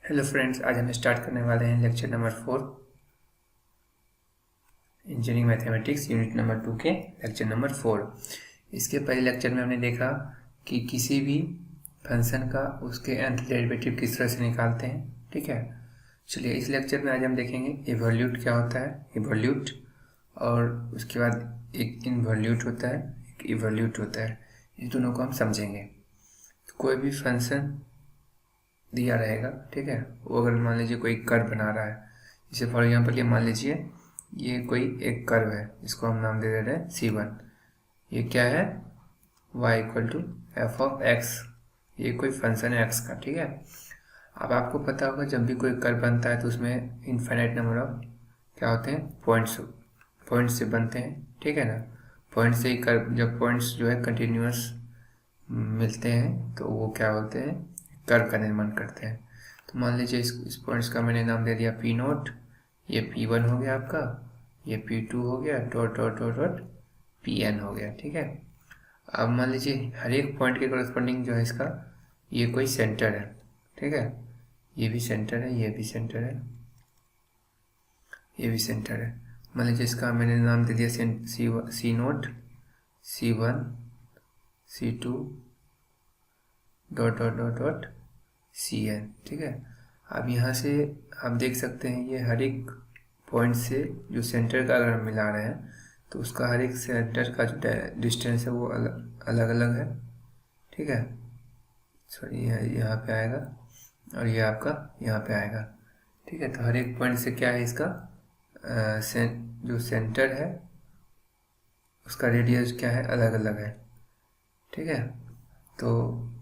Hello friends, आज हम start करने वाले हैं lecture number 4 engineering mathematics unit number 2 के लेक्चर नंबर 4। इसके पहले लेक्चर में हमने देखा कि किसी भी फंक्शन का उसके nth डेरिवेटिव किस तरह से निकालते हैं। ठीक है, चलिए इस लेक्चर में आज हम देखेंगे इवोल्यूट क्या होता है, इवोल्यूट, और उसके बाद एक इनवोल्यूट होता है, एक इवोल्यूट होता है। इन दोनों को हम समझेंगे। तो कोई भी फंक्शन दिया रहेगा, ठीक है, वो अगर मान लीजिए कोई कर्व बना रहा है, जैसे फॉर एग्जांपल ये मान लीजिए ये कोई एक कर्व है, इसको हम नाम दे रहे हैं C1। ये क्या है, y equal to f of x, ये कोई फंक्शन है x का। ठीक है, अब आपको पता होगा जब भी कोई कर्व बनता है तो उसमें इनफाइनाइट नंबर ऑफ क्या होते हैं, पॉइंट्स से बनते हैं। ठीक है ना, पॉइंट से ही कर्व, जब पॉइंट्स जो है कंटिन्यूअस मिलते हैं तो वो क्या होते हैं, कर्व का निर्माण करते हैं। तो मान लीजिए इस पॉइंट्स का मैंने नाम दे दिया P0, ये P1 हो गया आपका, ये P2 हो गया, dot dot dot dot Pn हो गया। ठीक है, अब मान लीजिए हर एक पॉइंट के कॉरस्पॉन्डिंग जो है इसका, ये कोई सेंटर है। ठीक है, ये भी सेंटर है, ये भी सेंटर है, ये भी सेंटर है। मान लीजिए इसका मैंने नाम दे दिया C0, C1, C2, dot dot dot dot Cn। ठीक है, अब यहाँ से आप देख सकते हैं ये हर एक पॉइंट से जो सेंटर का अगर हम मिला रहे हैं तो उसका हर एक सेंटर का जो डिस्टेंस है वो अलग अलग है। ठीक है, सॉरी यहाँ पे आएगा और ये आपका यहाँ पे आएगा। ठीक है, तो हर एक पॉइंट से क्या है इसका जो सेंटर है उसका रेडियस क्या है, अलग अलग है। ठीक है, तो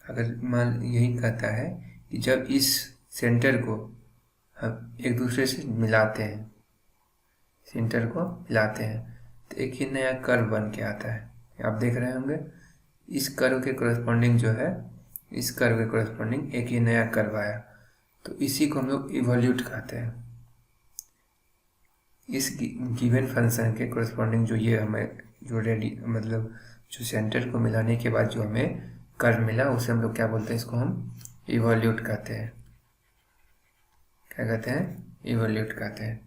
अगर मान यही कहता है कि जब इस सेंटर को हम एक दूसरे से मिलाते हैं, सेंटर को मिलाते हैं तो एक ही नया कर्व बन के आता है। आप देख रहे होंगे इस कर्व के कॉरस्पॉन्डिंग जो है, इस कर्व के कॉरस्पॉन्डिंग एक ही नया कर्व आया, तो इसी को हम लोग इवोल्यूट कहते हैं। इस गिवन फंक्शन के कॉरस्पॉन्डिंग जो ये हमें जो मतलब जो सेंटर को मिलाने के बाद जो हमें कर्व मिला उसे हम लोग क्या बोलते हैं, इसको हम इवोल्यूट कहते हैं। क्या कहते हैं, इवोल्यूट कहते हैं।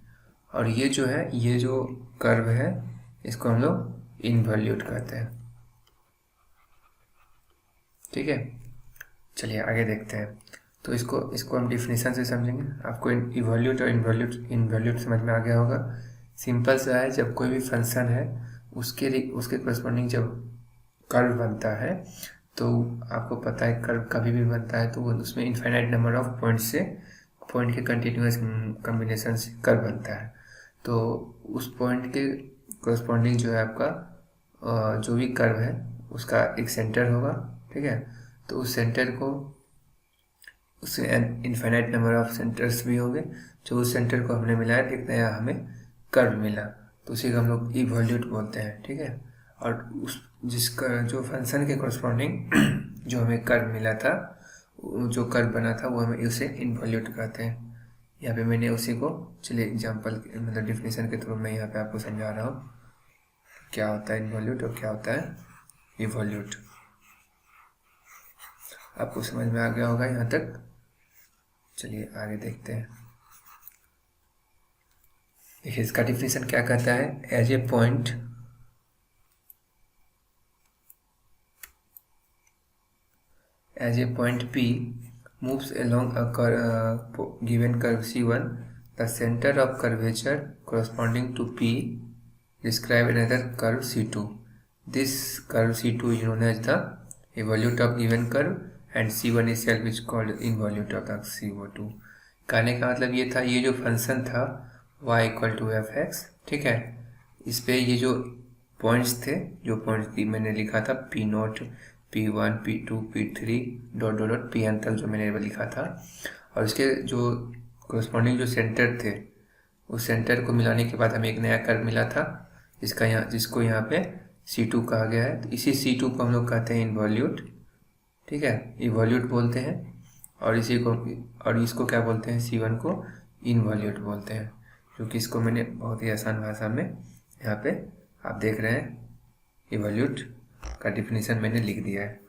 और ये जो है, ये जो कर्व है इसको हम लोग इनवोल्यूट कहते हैं। ठीक है, चलिए आगे देखते हैं। तो इसको हम डिफिनीशन से समझेंगे। आपको इवोल्यूट और इनवोल्यूट समझ में आ गया होगा। सिंपल सा है, जब कोई भी फंक्शन है उसके करस्पॉन्डिंग जब कर्व बनता है तो आपको पता है कर्व कभी भी बनता है तो वो उसमें इनफाइनाइट नंबर ऑफ पॉइंट के कंटिन्यूस कॉम्बिनेशन से कर्व बनता है। तो उस पॉइंट के करस्पॉन्डिंग जो है आपका जो भी कर्व है उसका एक सेंटर होगा। ठीक है, तो उस सेंटर को उससे इनफाइनाइट नंबर ऑफ सेंटर्स भी होंगे। जो उस सेंटर को हमने मिलाया एक नया हमें कर्व मिला तो उसी को हम लोग इवोल्यूट बोलते हैं। ठीक है, और उस जिसका जो फंक्शन के कॉरस्पॉन्डिंग जो हमें कर्व मिला था, जो कर्व बना था वो हमें उसे इनवोल्यूट कहते हैं। यहाँ पे मैंने उसी को, चलिए एग्जांपल मतलब डिफिनेशन के थ्रू मैं यहाँ पे आपको समझा रहा हूँ क्या होता है इनवोल्यूट और क्या होता है इवोल्यूट। आपको समझ में आ गया होगा यहाँ तक। चलिए आगे देखते हैं। देखिए इसका डिफिनेशन क्या कहता है, as a point P moves along a given curve C1, the center of curvature corresponding to P describe another curve C2. This curve C2 is known as the evolute of given curve and C1 itself is called involute of the CO2. कहने का मतलब ये था, ये जो function था y equal to F x, ठीक है, इस पे ये जो पॉइंट्स थे, जो पॉइंट्स मैंने लिखा था P0, P1, P2, P3 dot dot dot Pn तक जो मैंने लिखा था, और इसके जो कोरस्पॉन्डिंग जो सेंटर थे उस सेंटर को मिलाने के बाद हमें एक नया कर्व मिला था जिसको यहाँ पे C2 कहा गया है। तो इसी C2 को हम लोग कहते हैं इनवोल्यूट। ठीक है, इवोल्यूट बोलते हैं। और इसको क्या बोलते हैं, C1 को इनवोल्यूट बोलते हैं। जो कि इसको मैंने बहुत ही आसान भाषा में यहाँ पे आप देख रहे हैं, इवोल्यूट का डिफिनीशन मैंने लिख दिया है,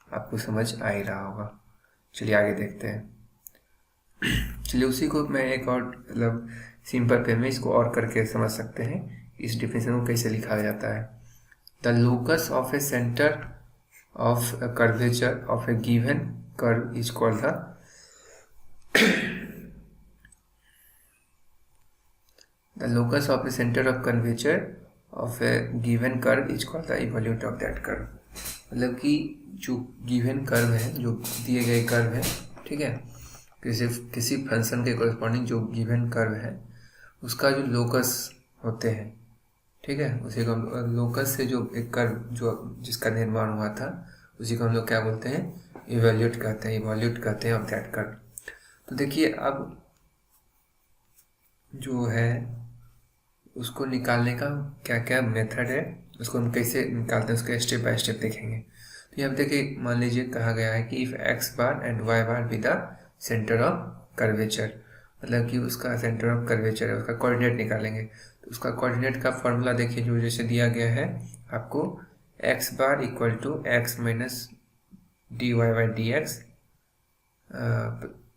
आपको समझ आ ही रहा होगा। चलिए आगे देखते हैं। चलिए उसी को मैं एक और मतलब सिंपल वे में इसको और करके समझ सकते हैं इस डिफिनेशन को कैसे लिखा जाता है। The locus of A centre of curvature of A given curve is called the locus of A centre of curvature of A given curve is called the evolute of that curve. मतलब कि जो given curve है, जो दिए गए curve है, ठीक है, किसी फंक्शन के कॉरेस्पॉन्डिंग जो गिवन कर्व है उसका जो लोकस होते हैं, ठीक है, उसी को लोकस से जो एक कर्व जो जिसका निर्माण हुआ था उसी को हम लोग क्या बोलते हैं, इवोल्यूट कहते हैं, इवोल्यूट कहते हैं ऑफ दैट कर्व। तो देखिए अब जो है उसको निकालने का क्या क्या मेथड है, उसको हम कैसे निकालते हैं, उसका स्टेप बाय स्टेप देखेंगे। तो यहाँ देखिए मान लीजिए कहा गया है कि if x bar and y bar be the centre of curvature, मतलब कि उसका सेंटर ऑफ कर्वेचर है, उसका कोऑर्डिनेट निकालेंगे। तो उसका कोऑर्डिनेट का फॉर्मूला देखिए जो जैसे दिया गया है आपको, X bar equal to X minus D Y by D X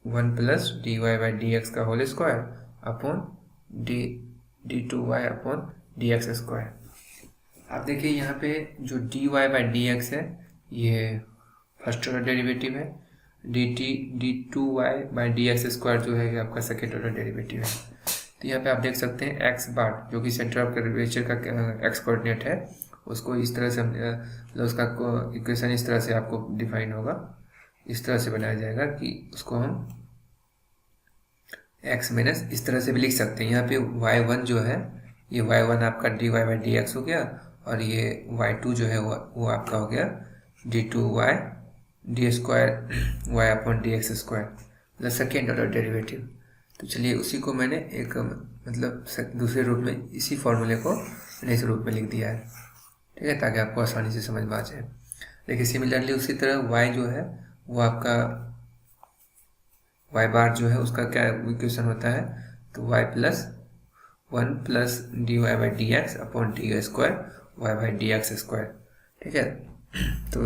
1 plus D Y by D x का whole square upon D two Y upon D x square. आप देखिए यहाँ पे जो D Y by D X है ये first order derivative है, D two Y by D x square जो है आपका सेकेंड ऑर्डर डेरिवेटिव है। तो यहाँ पे आप देख सकते हैं एक्स बार जो कि सेंटर ऑफ कर्वेचर का एक्स कोऑर्डिनेट है, उसको इस तरह से मतलब उसका इक्वेशन इस तरह से आपको डिफाइन होगा, इस तरह से बनाया जाएगा कि उसको हम एक्स माइनस इस तरह से भी लिख सकते हैं। यहाँ पे y1 जो है ये y1 आपका d Y by D x हो गया, और ये y2 जो है वो आपका हो गया d two y d square y upon D x square, मतलब सेकेंड ऑर्डर डेरिवेटिव। तो चलिए उसी को मैंने एक मतलब दूसरे रूप में इसी फॉर्मूले को मैंने इस रूप में लिख दिया है, ठीक है, ताकि आपको आसानी से समझ में आ जाए। देखिए सिमिलरली उसी तरह y जो है वो आपका y बार जो है उसका क्या इक्वेशन होता है, तो y plus 1 plus D Y by D x upon d square y by D x square, ठीक है। तो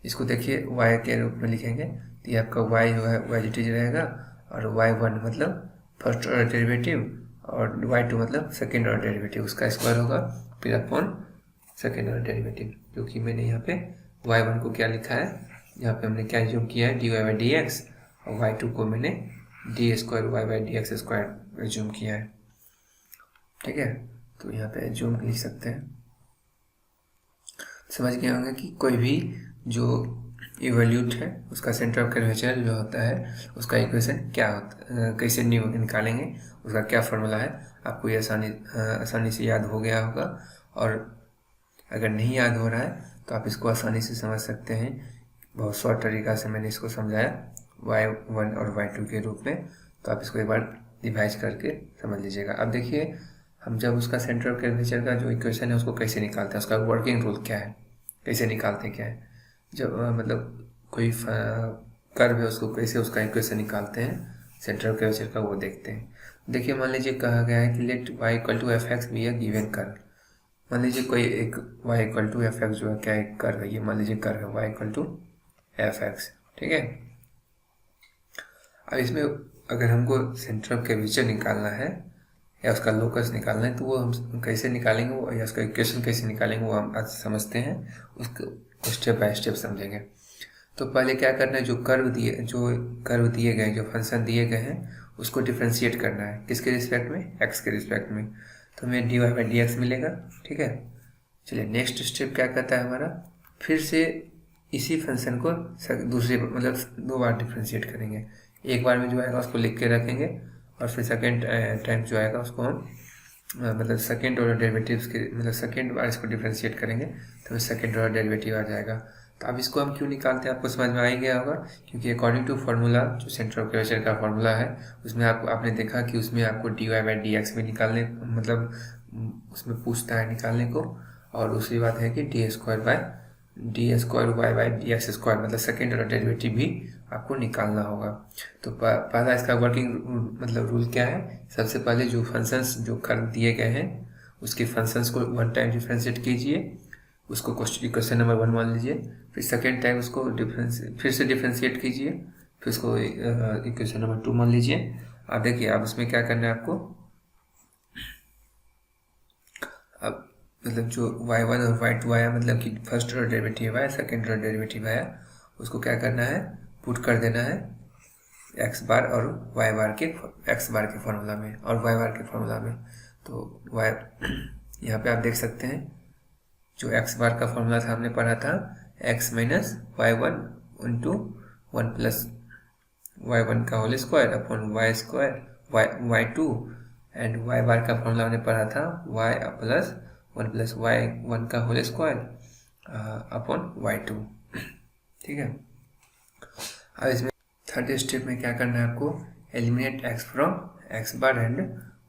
इसको देखिए y के रूप में लिखेंगे तो ये आपका y जो है y रहेगा, और y1 मतलब फर्स्ट ऑर्डर डेरिवेटिव और y2 मतलब सेकेंड ऑर्डर डेरिवेटिव, उसका स्क्वायर होगा फिर अपॉन सेकेंड ऑर्डर डेरिवेटिव, जो कि मैंने यहाँ पे y1 को क्या लिखा है, यहाँ पे हमने क्या यूज किया है d Y by D x, और y2 को मैंने d square y by D x square assume किया है, ठीक है। तो यहाँ पे एज्यूम लिख सकते हैं। समझ गए होंगे कि कोई भी जो इवोल्यूट है उसका सेंटर ऑफ कर्वेचर जो होता है उसका इक्वेशन क्या होता है, कैसे निकालेंगे, उसका क्या फॉर्मूला है, आपको ये आसानी से याद हो गया होगा। और अगर नहीं याद हो रहा है तो आप इसको आसानी से समझ सकते हैं, बहुत शॉर्ट तरीका से मैंने इसको समझाया y1 और y2 के रूप में, तो आप इसको एक बार डिवाइड करके समझ लीजिएगा। अब देखिए हम जब उसका सेंटर ऑफ कर्वेचर का जो इक्वेशन है उसको कैसे निकालते हैं, उसका वर्किंग रूल क्या है, कैसे निकालते हैं क्या है, जब मतलब कोई कर्व है उसको कैसे उसका इक्वेशन निकालते हैं सेंटर ऑफ कर्वेचर का, वो देखते हैं। देखिए मान लीजिए कहा गया है कि let y equal to F x be a given curve. मान लीजिए कोई एक y इक्वल टू एफ एक्स जो है क्या एक कर्व है, ये मान लीजिए कर्व है y equal to F x, ठीक है। अब इसमें अगर हमको सेंटर ऑफ कर्वेचर निकालना है या उसका लोकस निकालना है तो वो हम कैसे निकालेंगे, वो या उसका इक्वेशन कैसे निकालेंगे वो हम आज समझते हैं, उसको स्टेप बाय स्टेप समझेंगे। तो पहले क्या करना है, जो कर्व दिए गए, जो फंक्शन दिए गए हैं उसको डिफ्रेंशिएट करना है, किसके रिस्पेक्ट में, एक्स के रिस्पेक्ट में। तो हमें d Y by D x मिलेगा, ठीक है। चलिए नेक्स्ट स्टेप क्या कहता है हमारा, फिर से इसी फंक्शन को दूसरे मतलब 2 बार डिफ्रेंशिएट करेंगे, एक बार में जो आएगा उसको लिख के रखेंगे, और फिर सेकेंड टाइम जो आएगा उसको हम मतलब सेकेंड ऑर्डर डेरिवेटिव्स के मतलब सेकेंड बार इसको डिफ्रेंशिएट करेंगे तो सेकेंड ऑर्डर डेरिवेटिव आ जाएगा। तो अब इसको हम क्यों निकालते हैं आपको समझ में आ ही गया होगा, क्योंकि अकॉर्डिंग टू फार्मूला जो सेंटर ऑफ कर्वेचर का फार्मूला है उसमें आपने देखा कि उसमें आपको d Y by D x में निकालने मतलब उसमें पूछता है निकालने को, और दूसरी बात है कि d square y by D x square मतलब सेकेंड ऑर्डर डेरिवेटिव भी आपको निकालना होगा। तो पहला इसका वर्किंग मतलब रूल क्या है, सबसे पहले जो फंक्शंस जो कर्व दिए गए हैं उसके फंक्शंस को 1 टाइम डिफ्रेंशिएट कीजिए, उसको इक्वेशन नंबर 1 मान लीजिए, फिर सेकेंड टाइम उसको फिर से डिफ्रेंशिएट कीजिए, तो इसको इक्वेशन नंबर 2 मान लीजिए। अब देखिए अब इसमें क्या करना है आपको, अब मतलब जो y1 और y2 आया, मतलब कि फर्स्ट ऑर्डर डेरिवेटिव आया, सेकेंड ऑर्डर डेरिवेटिव आया, उसको क्या करना है, पुट कर देना है x बार और y बार के फॉर्मूला में और y बार के फॉर्मूला में। तो y यहाँ पे आप देख सकते हैं जो x बार का फॉर्मूला था हमने पढ़ा था x minus y1 into 1 plus y1 का whole square upon y square y2, and y bar का फॉर्मूला हमने पढ़ा था y प्लस 1 प्लस y1 का होल स्क्वायर अपॉन y2। ठीक है, अब इसमें थर्ड स्टेप में क्या करना है आपको, eliminate x from x bar and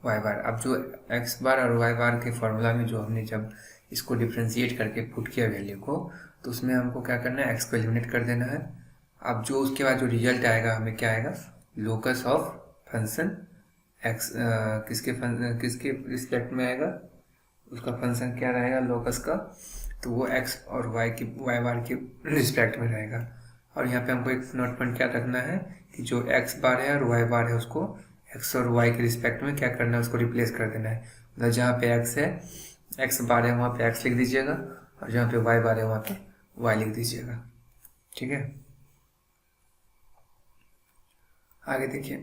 y बार। अब जो x बार और y बार के फॉर्मूला में जो हमने जब इसको डिफ्रेंशिएट करके पुट किया वैल्यू को, तो उसमें हमको क्या करना है, x को एलिमिनेट कर देना है। अब जो उसके बाद जो रिजल्ट आएगा हमें क्या आएगा, लोकस ऑफ फंक्शन x किसके रिस्पेक्ट में आएगा, उसका फंक्शन क्या रहेगा लोकस का, तो वो x और y बार के रिस्पेक्ट में रहेगा। और यहाँ पे हमको एक नोट पॉइंट क्या रखना है कि जो x बार है और y बार है उसको x और y के रिस्पेक्ट में क्या करना है, उसको रिप्लेस कर देना है। मतलब जहाँ पे x है, x बार है वहाँ पे x लिख दीजिएगा, और जहाँ पे y बार है वहाँ पे y लिख दीजिएगा। ठीक है, आगे देखिए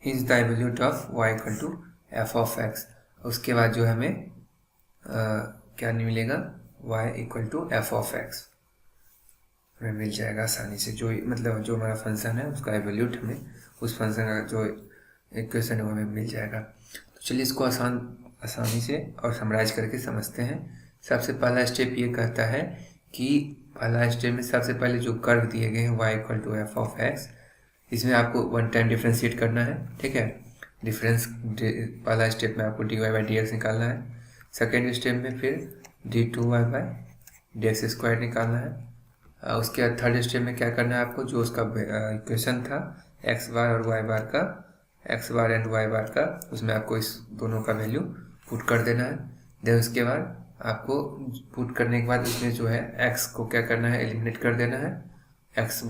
hence the absolute of y equal to f of x। उसके बाद जो हमें क्या नहीं मिलेगा, y equal to f of x हमें मिल जाएगा आसानी से। जो मतलब जो हमारा फंक्शन है उसका एब्सोल्यूट हमें उस फंक्शन का जो इक्वेशन है वो हमें मिल जाएगा। तो चलिए इसको आसानी से और समराइज करके समझते हैं। सबसे पहला स्टेप ये कहता है कि पहला स्टेप में सबसे पहले जो कर्व दिए गए हैं y equal to f of x, इसमें आपको वन टाइम डिफ्रेंशिएट करना है। ठीक है, पहला स्टेप में आपको dy बाई डी एक्स निकालना है। सेकेंड स्टेप में फिर d2y by D x square निकालना है। उसके बाद थर्ड स्टेप में क्या करना है आपको, जो उसका इक्वेशन था x बार और y बार का, x bar and y bar का, उसमें आपको इस दोनों का वैल्यू पुट कर देना है। देन उसके बाद आपको पुट करने के बाद उसमें जो है x को क्या करना है, एलिमिनेट कर देना है x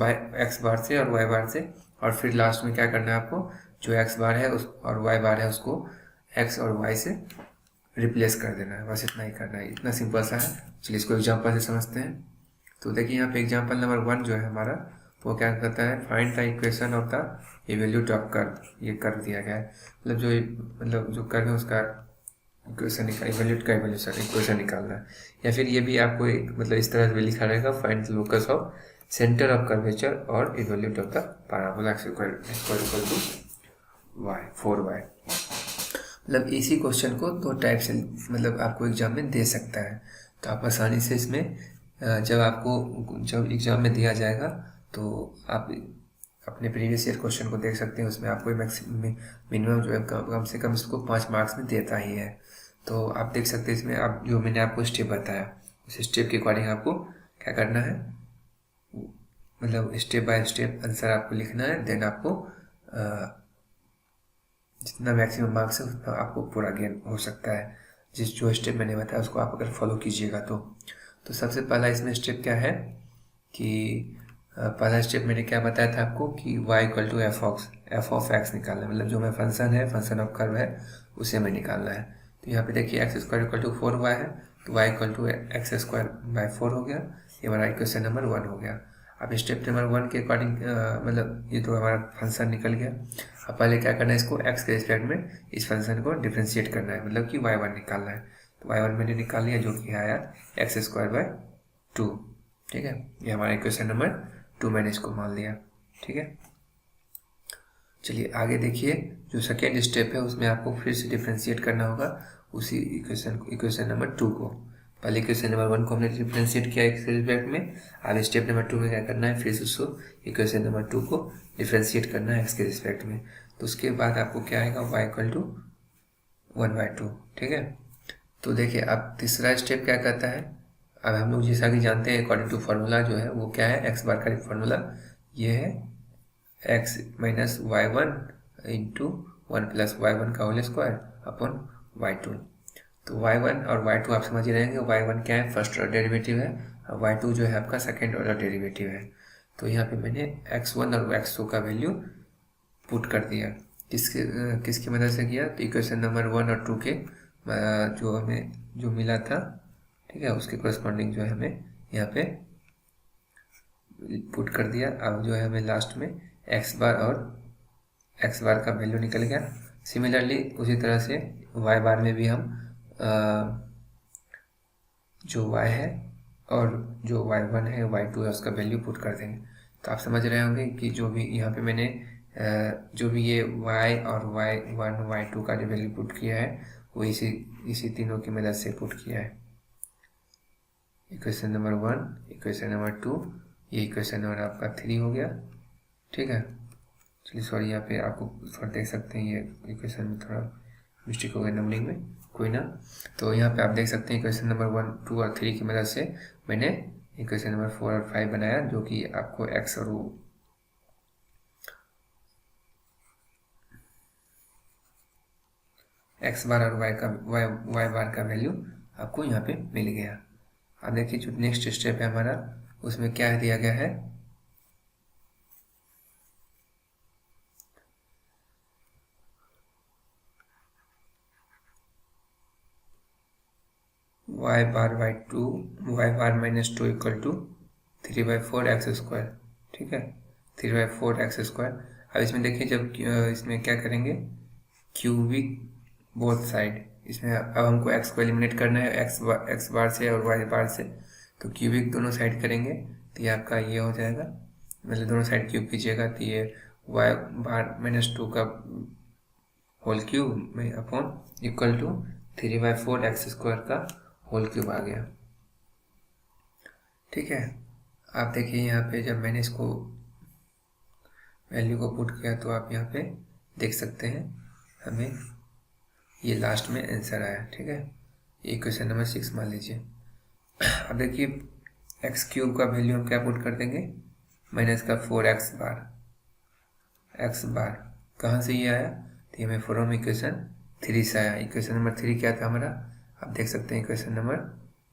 बार से और y बार से। और फिर लास्ट में क्या करना है आपको, जो x बार है उस और y बार है उसको x और y से रिप्लेस कर देना है। बस इतना ही करना है, इतना सिंपल सा है। चलिए इसको एग्जाम्पल से समझते हैं। तो देखिए यहाँ पे एग्जाम्पल नंबर 1 जो है हमारा, वो क्या करता है, find the equation of the evolute of curve. ये कर्व दिया गया है, मतलब जो कर्व है उसका इक्वेशन एवोल्यूट का इक्वेशन निकालना है। या फिर ये भी आपको एक मतलब इस तरह से लिखा रहेगा, find the locus of centre of curvature और evolute of the parabola x equal to y 4y। मतलब इसी क्वेश्चन को दो टाइप से मतलब आपको एग्जाम में दे सकता है। तो आप आसानी से इसमें जब एग्जाम में दिया जाएगा तो आप अपने प्रीवियस ईयर क्वेश्चन को देख सकते हैं। उसमें आपको मिनिमम जो है कम से कम इसको 5 मार्क्स में देता ही है। तो आप देख सकते हैं इसमें आप जो मैंने आपको स्टेप बताया उस स्टेप के अकॉर्डिंग आपको क्या करना है, मतलब स्टेप बाय स्टेप आंसर आपको लिखना है। देन आपको जितना मैक्सिमम मार्क्स है उतना आपको पूरा गेन हो सकता है। जो स्टेप मैंने बताया उसको आप अगर फॉलो कीजिएगा तो सबसे पहला इसमें स्टेप क्या है कि पहला स्टेप मैंने क्या बताया था आपको कि y equal to f of x निकालना है। मतलब जो मैं फंक्शन ऑफ कर्व है उसे हमें निकालना है। तो यहाँ पे देखिए x square equal to 4y है, तो y equal to x square by 4 हो गया। ये हमारा इक्वेशन नंबर 1 हो गया। अब स्टेप नंबर 1 के अकॉर्डिंग मतलब ये तो हमारा फंक्शन निकल गया। अब पहले क्या करना है, इसको x के रिस्पेक्ट में इस फंक्शन को डिफ्रेंशिएट करना है, मतलब कि y1 निकालना है। तो y1 मैंने निकाल लिया जो कि आया एक्स स्क्वायर बाई 2। ठीक है, ये हमारा इक्वेशन नंबर 2 मैंने इसको मान लिया। ठीक है, चलिए आगे देखिए जो सेकेंड स्टेप है उसमें आपको फिर से डिफ्रेंशिएट करना होगा उसी इक्वेशन नंबर 2 को। पहले इक्वेशन नंबर 1 को हमने डिफ्रेंशिएट किया एक्स के रिस्पेक्ट में। अब स्टेप नंबर 2 में क्या करना है, फिर से उसको इक्वेशन नंबर 2 को डिफ्रेंशिएट करना है एक्स के रिस्पेक्ट में। तो उसके बाद आपको क्या आएगा, y इक्वल टू 1/2। ठीक है, तो देखिए अब तीसरा स्टेप क्या कहता है। अब हम लोग जैसा कि जानते हैं अकॉर्डिंग टू फार्मूला जो है वो क्या है, x बार का फार्मूला ये है x minus y1 into 1 plus y1 का होल स्क्वायर अपॉन y2। तो y1 और y2 आप समझ ही रहेंगे। y1 क्या है, फर्स्ट ऑर्डर डेरिवेटिव है, और y2 जो है आपका सेकेंड ऑर्डर डेरिवेटिव है। तो यहाँ पे मैंने x1 और x2 का वैल्यू पुट कर दिया। किसकी मदद से किया? तो इक्वेशन नंबर 1 और 2 के जो हमें जो मिला था, ठीक है, उसके कोरस्पॉन्डिंग जो है हमें यहाँ पे पुट कर दिया। अब जो है हमें लास्ट में x बार और x बार का वैल्यू निकल गया। सिमिलरली उसी तरह से y बार में भी हम जो y है और जो y1 है y2 है उसका वैल्यू पुट कर देंगे। तो आप समझ रहे होंगे कि जो भी यहाँ पे मैंने जो भी ये y और y1 y2 का जो वैल्यू पुट किया है वो इसी तीनों की मदद से पुट किया है। इक्वेशन नंबर 1, इक्वेशन नंबर 2, ये इक्वेशन नंबर आपका 3 हो गया, ठीक है। चलिए सॉरी, यहाँ पे आपको थोड़ा देख सकते हैं ये इक्वेशन में थोड़ा मिस्टेक हो गया नंबरिंग में, कोई ना। तो यहाँ पे आप देख सकते हैं इक्वेशन नंबर 1, 2 और 3 की मदद से मैंने इक्वेशन नंबर 4 और 5 बनाया, जो कि आपको x और x बार और y बार का वैल्यू आपको यहाँ पे मिल गया। अब देखिए जो नेक्स्ट स्टेप है हमारा, उसमें क्या दिया गया है, y bar minus 2 equal to 3/4 x square, ठीक है, 3/4 एक्स स्क्वायर। अब इसमें देखिए जब इसमें क्या करेंगे, क्यूबिक बोथ साइड, इसमें अब हमको x को एलिमिनेट करना है x बार से और y बार से, तो क्यूबिक दोनों साइड करेंगे तो ये आपका ये हो जाएगा, मतलब दोनों साइड क्यूब कीजिएगा तो ये y बार माइनस 2 का होल क्यूब में upon equal to 3/4 x square का होल क्यूब आ गया, ठीक है। आप देखिए यहाँ पे जब मैंने इसको वैल्यू को पुट किया तो आप यहाँ पे देख सकते हैं हमें ये लास्ट में आंसर आया, ठीक है। ये क्वेश्चन नंबर 6 मान लीजिए। अब देखिए एक्स क्यूब का वैल्यू हम क्या पुट कर देंगे, माइनस का 4x बार कहाँ से ये आया, तो ये हमें फ्रॉम इक्वेशन 3 से आया। इक्वेशन नंबर 3 क्या था हमारा, आप देख सकते हैं equation number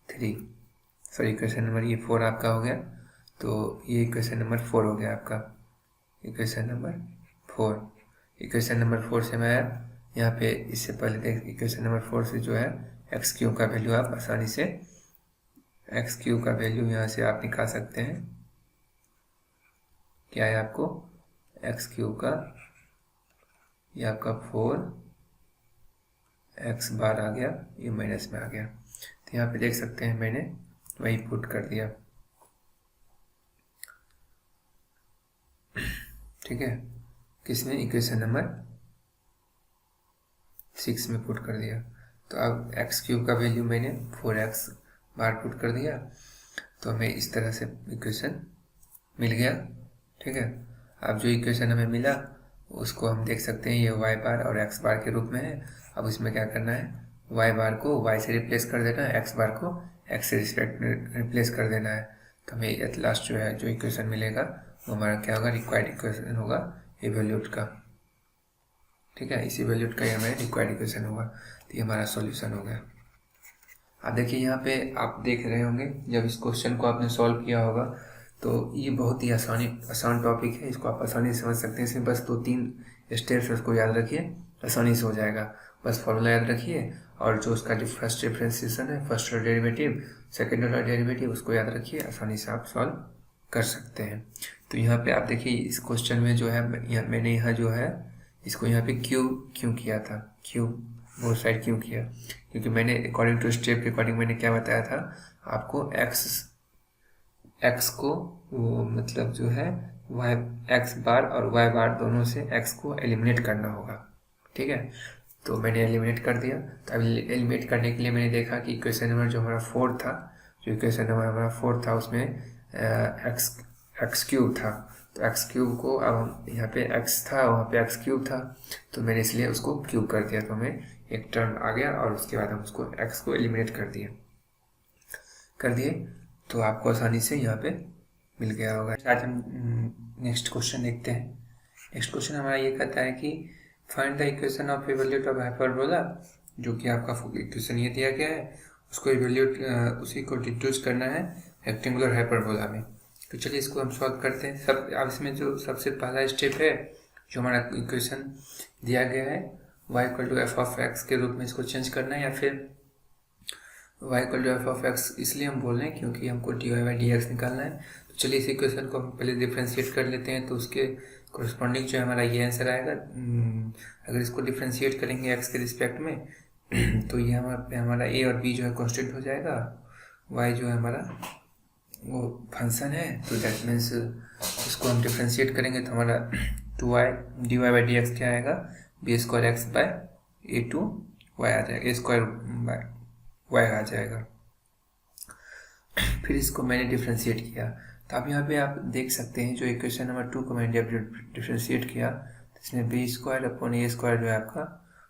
3, sorry equation number ये 4 आपका हो गया, तो ये इक्वेशन नंबर 4 हो गया आपका, इक्वेशन नंबर 4। इक्वेशन नंबर 4 से मैं आया यहाँ पे, इससे पहले देख इक्वेशन नंबर 4 से जो है एक्स क्यूब का वैल्यू आप आसानी से एक्स क्यूब का वैल्यू यहाँ से आप निकाल सकते हैं। क्या है आपको एक्स क्यूब का, ये आपका 4x बार आ गया, ये माइनस में आ गया, तो यहाँ पे देख सकते हैं मैंने वही पुट कर दिया, ठीक है, किसमें, इक्वेशन नंबर 6 में पुट कर दिया। तो अब एक्स क्यूब का वैल्यू मैंने 4x बार पुट कर दिया, तो हमें इस तरह से इक्वेशन मिल गया, ठीक है। अब जो इक्वेशन हमें मिला उसको हम देख सकते हैं ये y बार और x बार के रूप में है। अब इसमें क्या करना है, y बार को y से रिप्लेस कर देना है, x बार को x से रिप्लेस कर देना है, तो हमें एट लास्ट जो है जो इक्वेशन मिलेगा वो हमारा क्या होगा, रिक्वायर्ड इक्वेशन होगा इवैल्यूट का, ठीक है। इस इवैल्यूट का ये हमारा रिक्वायर्ड इक्वेशन होगा, तो ये हमारा सॉल्यूशन हो गया। अब देखिए यहाँ पे आप देख रहे होंगे जब इस क्वेश्चन को आपने सॉल्व किया होगा तो ये बहुत ही आसान टॉपिक है, इसको आप आसानी से समझ सकते हैं। इसमें बस 2-3 स्टेप्स उसको याद रखिए, आसानी से हो जाएगा। बस फॉर्मूला याद रखिए और जो उसका जो फर्स्ट डिफरेंशिएशन है, first order derivative, second order derivative, उसको याद रखिए, आसानी से आप सॉल्व कर सकते हैं। तो यहाँ पे आप देखिए इस क्वेश्चन में जो है मैंने यहाँ जो है इसको यहाँ पे क्यों किया था, बोथ साइड क्यों किया, क्योंकि मैंने अकॉर्डिंग टू स्टेप के अकॉर्डिंग मैंने क्या बताया था आपको, एक्स को वो मतलब जो है वाई एक्स बार और वाई बार दोनों से एक्स को एलिमिनेट करना होगा, ठीक है। तो मैंने एलिमिनेट कर दिया। तो अब एलिमिनेट करने के लिए मैंने देखा कि इक्वेशन नंबर जो हमारा 4 था, जो इक्वेशन नंबर हमारा 4 था उसमें एक्स क्यूब था, तो एक्स क्यूब को अब हम यहाँ पे एक्स था वहाँ पे एक्स क्यूब था, तो मैंने इसलिए उसको क्यूब कर दिया, तो हमें एक टर्म आ गया और उसके बाद हम उसको एक्स को एलिमिनेट कर दिए, तो आपको आसानी से यहाँ पे मिल गया होगा। आज हम नेक्स्ट क्वेश्चन देखते हैं। नेक्स्ट क्वेश्चन हमारा ये कहता है कि find the equation of evolute of hyperbola, जो कि आपका इक्वेशन ये दिया गया है, उसको इवैल्यूट उसी को डिड्यूस करना है रेक्टेंगुलर हाइपरबोला में। तो चलिए इसको हम सॉल्व करते हैं। अब इसमें जो सबसे पहला स्टेप है, जो हमारा इक्वेशन दिया गया है y equal to f of x के रूप में इसको चेंज करना है, या फिर y equal to f of x इसलिए हम बोल रहे हैं क्योंकि हमको d Y by D x निकालना है। तो चलिए इस इक्वेशन को हम पहले डिफ्रेंशिएट कर लेते हैं, तो उसके कोरस्पॉन्डिंग जो है हमारा ये आंसर आएगा। अगर इसको डिफ्रेंशिएट करेंगे x के रिस्पेक्ट में तो ये हमारा a और b जो है कॉन्स्टेंट हो जाएगा, y जो है हमारा वो फंक्शन है, तो दैट मीन्स इसको हम डिफ्रेंशिएट करेंगे तो हमारा 2y D Y by D X क्या आएगा, B square X by A two Y आ जाएगा, ए स्क्वायर बाय वाई आ जाएगा। फिर इसको मैंने डिफ्रेंशिएट किया, तो अब यहाँ पे आप देख सकते हैं जो इक्वेशन नंबर 2 को मैंने डिफ्रेंशिएट किया, तो इसमें बी स्क्वायर अपॉन ए स्क्वायर जो है आपका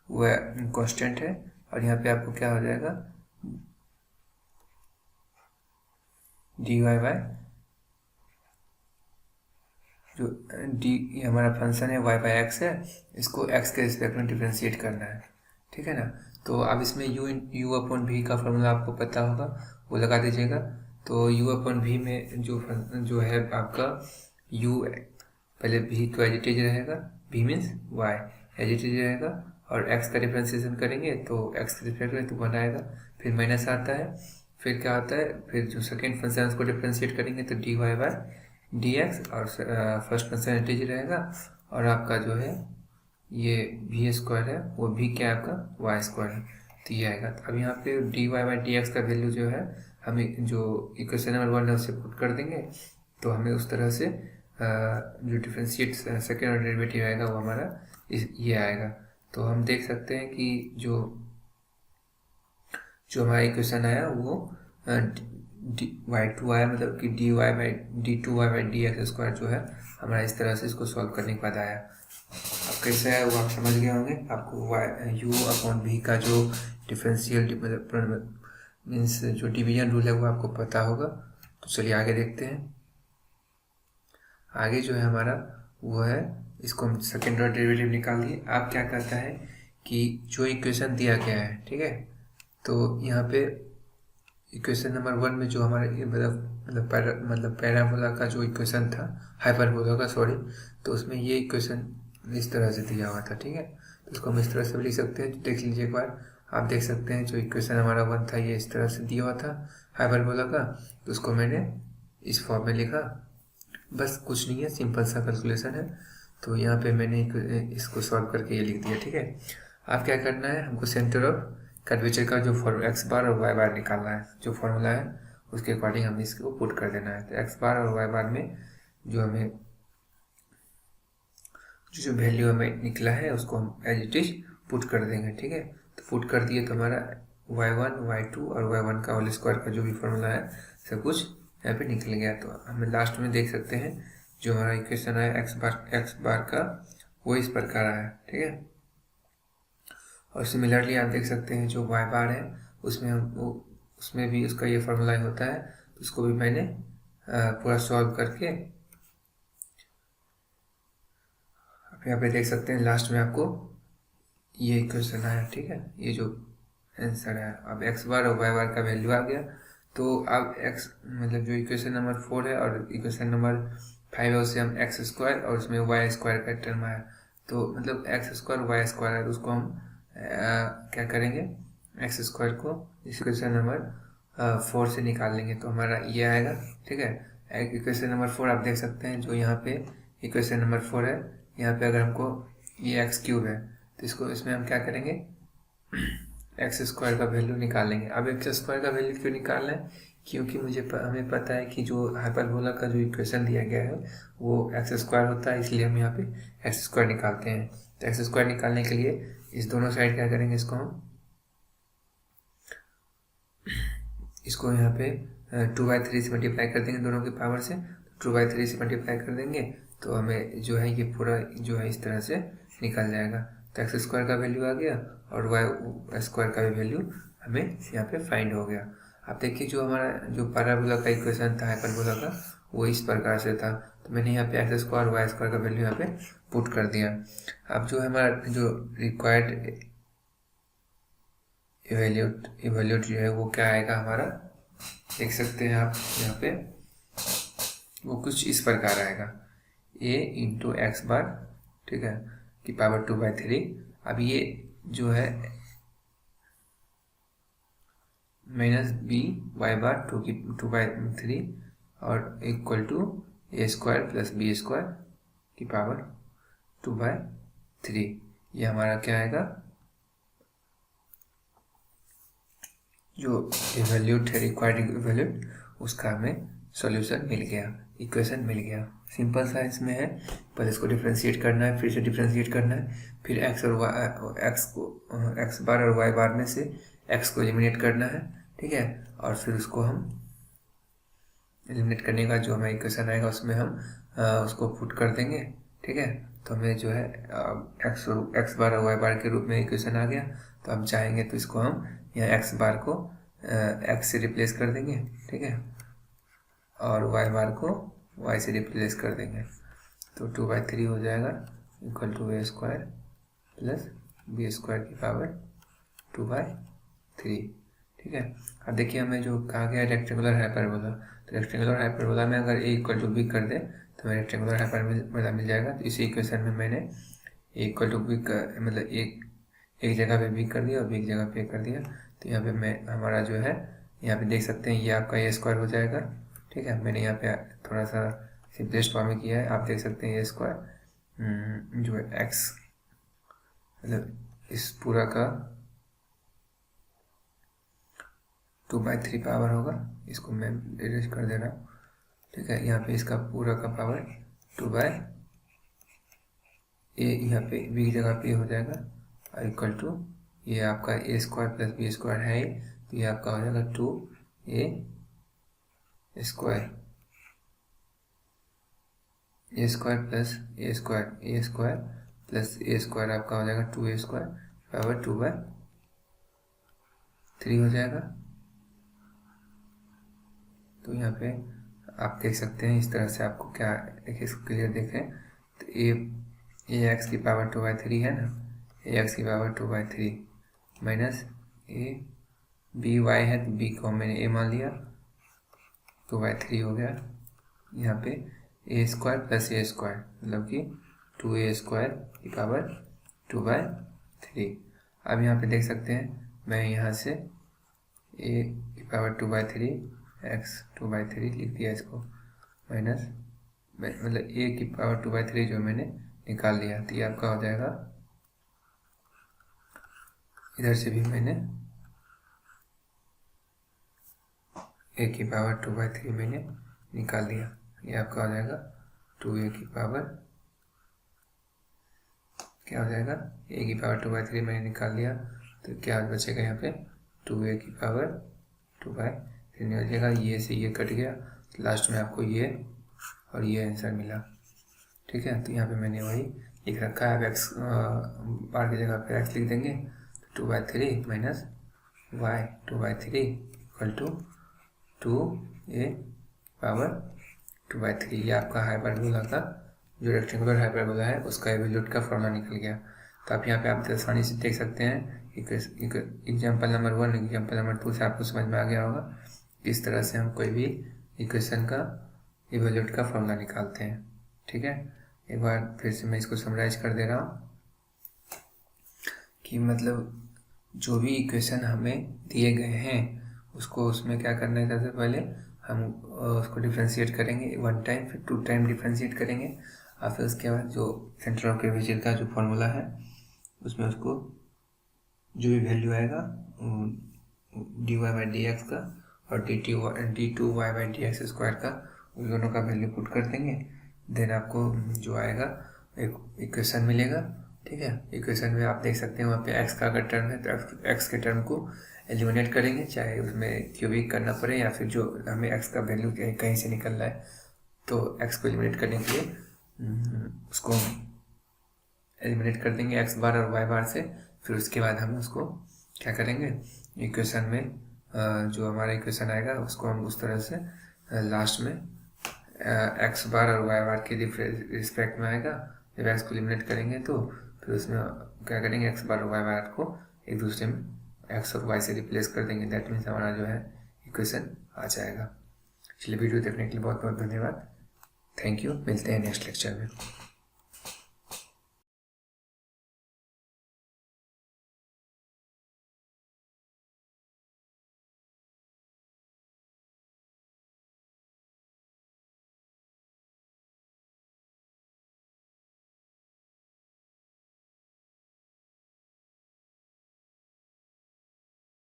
वह कांस्टेंट है, और यहाँ पे आपको क्या हो जाएगा, डी वाई बाय जो डी हमारा फंक्शन है y बाई एक्स है, इसको x के रिस्पेक्ट में डिफ्रेंशिएट करना है, ठीक है ना। तो अब इसमें u अपॉन v का फॉर्मूला आपको पता होगा, वो लगा दीजिएगा। तो u अपॉन v में जो है आपका u पहले v तो एज इट इज रहेगा, v means y as it is रहेगा, और x का डिफ्रेंशिएशन करेंगे तो x के रिस्पेक्ट में तो 1 आएगा, फिर माइनस आता है, फिर क्या होता है, फिर जो सेकेंड फंक्शन उसको डिफ्रेंशिएट करेंगे तो D Y by D x, और first function as it is रहेगा, और आपका जो है ये वी स्क्वायर है वो भी क्या है आपका वाई स्क्वायर है, तो ये आएगा। तो अब यहाँ पे d Y by D x का वैल्यू जो है हमें जो इक्वेशन नंबर 1 है उससे पुट कर देंगे, तो हमें उस तरह से जो डिफ्रेंशिएट सेकेंड ऑर्डर डेरिवेटिव आएगा वो हमारा ये आएगा। तो हम देख सकते हैं कि जो हमारा इक्वेशन आया वो y2 आया, मतलब कि dy by d2 y by D x square जो है हमारा इस तरह से इसको सॉल्व करने के बाद आया। अब कैसे है वो आप समझ गए होंगे। आपको u अपॉन v का जो डिफरेंशियल मीन्स जो डिवीजन रूल है वो आपको पता होगा। तो चलिए आगे देखते हैं। आगे जो है हमारा वो है, इसको हम सेकेंड ऑर्डर डेरिवेटिव निकाल दिए। आप क्या करता है कि जो इक्वेशन दिया गया है, ठीक है, तो यहाँ पे इक्वेशन नंबर 1 में जो हमारे मतलब पैराबोला का जो इक्वेशन था, हाइपरबोला का सॉरी, तो उसमें ये इक्वेशन इस तरह से दिया हुआ था, ठीक है। तो इसको हम इस तरह से भी लिख सकते हैं। तो देख लीजिए एक बार, आप देख सकते हैं जो इक्वेशन हमारा 1 था ये इस तरह से दिया हुआ था हाइपरबोला का, तो उसको मैंने इस फॉर्म में लिखा। बस कुछ नहीं है, सिंपल सा कैलकुलेशन है। तो यहाँ पे मैंने इसको सॉल्व करके ये लिख दिया, ठीक है। आप क्या करना है, हमको सेंटर ऑफ कर्वेचर का जो एक्स बार और वाई बार निकालना है, जो फॉर्मूला है उसके अकॉर्डिंग हमें इसको पुट कर देना है। तो एक्स बार और वाई बार में जो हमें जो वैल्यू हमें निकला है उसको हम एज इट इज पुट कर देंगे, ठीक है। तो पुट कर दिए तो हमारा y1 y2 और y1 का होल स्क्वायर का जो भी फॉर्मूला है सब कुछ यहाँ पे निकल गया। तो हमें लास्ट में देख सकते हैं जो हमारा इक्वेशन है एक्स बार का वो इस प्रकार आया, ठीक है। और सिमिलरली आप देख सकते हैं जो वाई बार है उसमें भी उसका ये फॉर्मूला होता है। तो उसको भी मैंने पूरा सॉल्व करके आप यहाँ पे देख सकते हैं लास्ट में आपको ये इक्वेशन आया, ठीक है। ये जो आंसर है, अब एक्स बार और वाई बार का वैल्यू आ गया। तो अब एक्स मतलब जो इक्वेशन नंबर 4 है और इक्वेशन नंबर 5 है उसे हम एक्स स्क्वायर और उसमें वाई स्क्वायर का टर्म आया, तो मतलब एक्स स्क्वायर वाई स्क्वायर है, तो उसको हम क्या करेंगे, एक्स स्क्वायर को इक्वेशन नंबर 4 से निकाल लेंगे तो हमारा ये आएगा, ठीक है। इक्वेशन नंबर 4 आप देख सकते हैं जो यहाँ पे इक्वेशन नंबर 4 है, यहाँ पे अगर हमको ये एक्स क्यूब है तो इसको इसमें हम क्या करेंगे, एक्स स्क्वायर का वैल्यू निकालेंगे। अब एक्स स्क्वायर का वैल्यू क्यों निकालना है, क्योंकि हमें पता है कि जो हाइपरबोला का जो इक्वेशन दिया गया है वो एक्स स्क्वायर होता है, इसलिए हम यहाँ पे एक्स स्क्वायर निकालते हैं। तो एक्स स्क्वायर निकालने के लिए इस दोनों साइड क्या करेंगे, इसको यहाँ पे 2/3 से मल्टीप्लाई कर देंगे दोनों के पावर से, 2/3 से मल्टीप्लाई कर देंगे तो हमें जो है ये पूरा जो है इस तरह से निकल जाएगा। तो एक्स स्क्वायर का वैल्यू आ गया और वाई स्क्वायर का भी वैल्यू हमें यहाँ पे फाइंड हो गया। आप देखिए जो हमारा जो पैराबोला का इक्वेशन था हाइपरबोला का वो इस प्रकार से था, तो मैंने यहाँ पे एक्स स्क्वायर वाई स्क्वायर का वैल्यू यहाँ पे पुट कर दिया। अब जो हमारा जो रिक्वायर्ड इवेल्यूट जो है वो क्या आएगा हमारा, देख सकते हैं आप यहाँ पे वो कुछ इस प्रकार आएगा, a इंटू एक्स बार, ठीक है, की पावर 2/3। अब ये जो है माइनस बी वाई बार 2/3 और equal to a square plus b square की पावर 2/3। ये हमारा क्या आएगा, जो इवैल्यूट है, रिक्वायर्ड इवैल्यूट, उसका हमें सॉल्यूशन मिल गया, इक्वेशन मिल गया। सिंपल सा इसमें है, पहले इसको डिफ्रेंशिएट करना है, फिर से डिफ्रेंशिएट करना है, फिर एक्स और वाई, एक्स बार और वाई बार में से एक्स को एलिमिनेट करना है, ठीक है, और फिर उसको हम एलिमिनेट करने का जो हमें इक्वेशन आएगा उसमें हम उसको पुट कर देंगे, ठीक है। तो हमें जो है एक्स बार और वाई बार के रूप में इक्वेशन आ गया। तो हम चाहेंगे तो इसको हम यहाँ एक्स बार को एक्स से रिप्लेस कर देंगे, ठीक है, और वाई बार को वाई से रिप्लेस कर देंगे। तो 2/3 हो जाएगा equal to a square plus b square की पावर 2/3, ठीक है। अब देखिए हमें जो कहा गया रेक्टेंगुलर हाइपरबोला, तो रेक्टेंगुलर हाइपरबोला में अगर ए इक्वल टू बी कर दे तो हमें रेक्टेंगुलर हाइपरबोला मिल जाएगा। तो इसी इक्वेशन में मैंने ए इक्वल टू बी मतलब एक जगह पे बी कर दिया और बी एक जगह पे कर दिया। तो यहाँ पे मैं हमारा जो है, यहाँ पे देख सकते हैं ये आपका ए स्क्वायर हो जाएगा, ठीक है। मैंने यहाँ पे थोड़ा सा सिंपलेस्ट फॉर्म में किया है, आप देख सकते हैं ए स्क्वायर जो है एक्स मतलब इस पूरा का 2/3 पावर होगा, इसको मैं डिरेक्ट कर दे रहा हूँ, ठीक है। यहाँ पे इसका पूरा का पावर 2/a, यहाँ पे बी की जगह पे हो जाएगा और इक्वल टू ये आपका ए स्क्वायर प्लस बी स्क्वायर है, तो ये आपका हो जाएगा 2a स्क्वायर, ए स्क्वायर प्लस ए स्क्वायर प्लस ए स्क्वायर आपका हो जाएगा 2a स्क्वायर पावर 2/3 हो जाएगा। तो यहाँ पे आप देख सकते हैं इस तरह से आपको क्या, देखिए इसको क्लियर देखें तो ए एक्स की पावर 2/3 है ना, ए एक्स की power 2/3 minus a b y है तो बी को मैंने ए मान लिया, 2/3 हो गया। यहाँ पे ए स्क्वायर प्लस ए स्क्वायर मतलब कि 2a स्क्वायर की पावर 2/3। अब यहाँ पे देख सकते हैं मैं यहाँ से ए की पावर 2/3 एक्स 2/3 लिख दिया इसको, माइनस मतलब ए की पावर 2/3 जो मैंने निकाल लिया। तो ये आपका हो जाएगा, इधर से भी मैंने ए की पावर 2/3 मैंने निकाल दिया, ये आपका हो जाएगा 2a की पावर क्या हो जाएगा, a की पावर 2/3 मैंने निकाल लिया, तो क्या बचेगा यहाँ पे 2a की पावर 2/3 हो जाएगा। ये से ये कट गया, तो लास्ट में आपको ये और ये आंसर मिला, ठीक है। तो यहाँ पे मैंने वही लिख रखा है। अब एक्स बार की जगह पे एक्स लिख देंगे, तो 2/3 minus y 2/3 equal to 2a power 2/3। ये आपका हाइपरबोला का जो रेक्टेंगुलर हाइपरबोला है उसका एवल्यूट का फॉर्मूला निकल गया। तो आप यहाँ पे आप आसानी से देख सकते हैं, एग्जाम्पल नंबर 1 एग्जाम्पल नंबर 2 से आपको समझ में आ गया होगा किस तरह से हम कोई भी इक्वेशन का एवल्यूट का फॉर्मूला निकालते हैं, ठीक है। एक बार फिर से मैं इसको समराइज कर दे रहा हूँ कि मतलब जो भी इक्वेशन हमें दिए गए हैं उसको उसमें क्या करना है, सबसे पहले हम उसको डिफ्रेंशिएट करेंगे 1 टाइम, फिर 2 टाइम डिफ्रेंशिएट करेंगे और फिर उसके बाद जो सेंटर ऑफ कर्वेचर का जो फॉर्मूला है उसमें उसको जो भी वैल्यू आएगा dy/dx का और d2y/dx स्क्वायर का, उन दोनों का वैल्यू पुट कर देंगे। देन आपको जो आएगा एक इक्वेशन मिलेगा, ठीक है। इक्वेशन में आप देख सकते हैं वहाँ पे एक्स का अगर टर्म है तो एक्स के टर्म को एलिमिनेट करेंगे, चाहे उसमें क्यूबिक करना पड़े या फिर जो हमें एक्स का वैल्यू कहीं से निकल रहा है तो एक्स को एलिमिनेट करने के लिए उसको एलिमिनेट कर देंगे एक्स बार और वाई बार से। फिर उसके बाद हम उसको क्या करेंगे, इक्वेशन में जो हमारा इक्वेशन आएगा उसको हम उस तरह से लास्ट में एक्स बार और वाई बार के रिस्पेक्ट में आएगा। जब एक्स को एलिमिनेट करेंगे तो फिर उसमें क्या करेंगे, एक्स बार और वाई बार को एक दूसरे में एक्स और वाई से रिप्लेस कर देंगे। दैट मीन्स हमारा जो है इक्वेशन आ जाएगा। चलिए वीडियो देखने के लिए बहुत बहुत धन्यवाद। थैंक यू, मिलते हैं नेक्स्ट लेक्चर में।